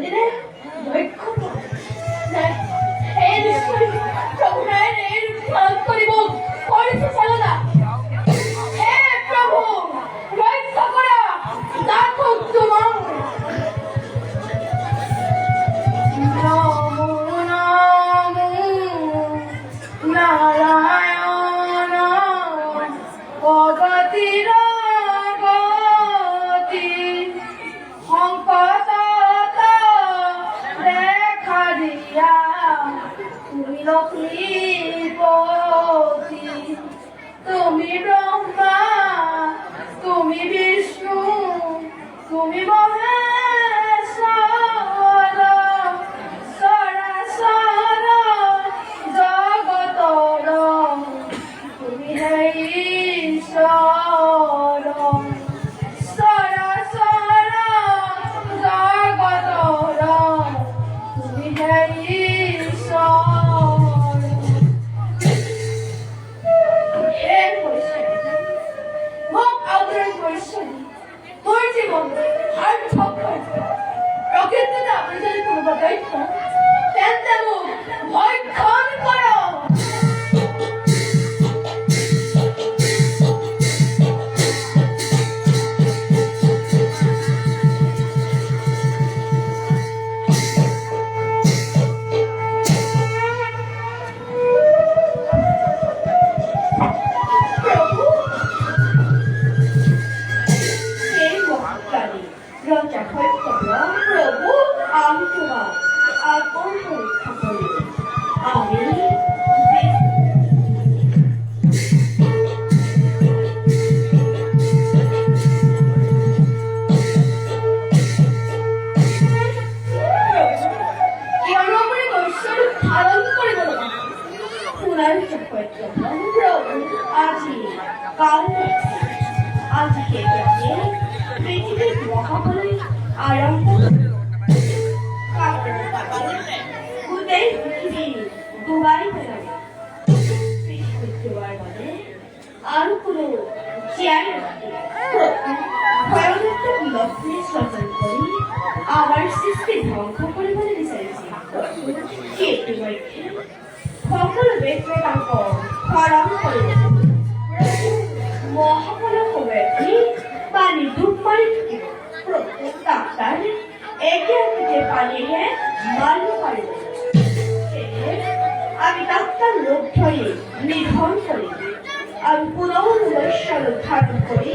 দিনে দক্ষ এই নিশ্চয় প্রভুর এর ধ্যান করিব করিতে চালনা হে প্রভু রক্ষা করা দেখো তোমার নারায়ণ অগতির গতি সংকট দেখা দিয়া তুমি লক্ষ্মীপতি তুমি ব্রহ্মা তুমি বিষ্ণু তুমি মহেশ্বর সরাসর জগতর তুমি হে ঈশ্বর সরাসর জগতর তুমি হে ঈশ্বর হে পরিশ্বরী মুখ আদরের পরিশ্বরী তোর জীবন আর ঠক্কর প্রকৃতিতে আপনি যদি কোনো দায়িত্ব তেন তেমন ভয় ক্ষণ করো রচা হইতরা প্রভু আমি তোমার আর কোন পরীক্ষা করি আমি ধারণ করে বলো পুনর চক্র প্রভু আজি কাল আজকে পৃথিবীর মহাবলী আরম্ভ উদয় পৃথিবী দুবাই বেড়াবে শুক্রবার মানে আরো কোনো চেয়ার ভয়ঙ্কর বিলক্ষণে সচল করি আমার সৃষ্টি ধ্বংস করে বলে বিচারিছি সকল বেদাঙ্ক খরম করে মহাবল হবে পানি ডুব মারি থাকিব প্রত্যেক ডাক্তার একে একে পানিয়ে মারতে পারিব আমি ডাক্তার লোক ধরে নিধন করি আমি পুনঃ ধারণ করি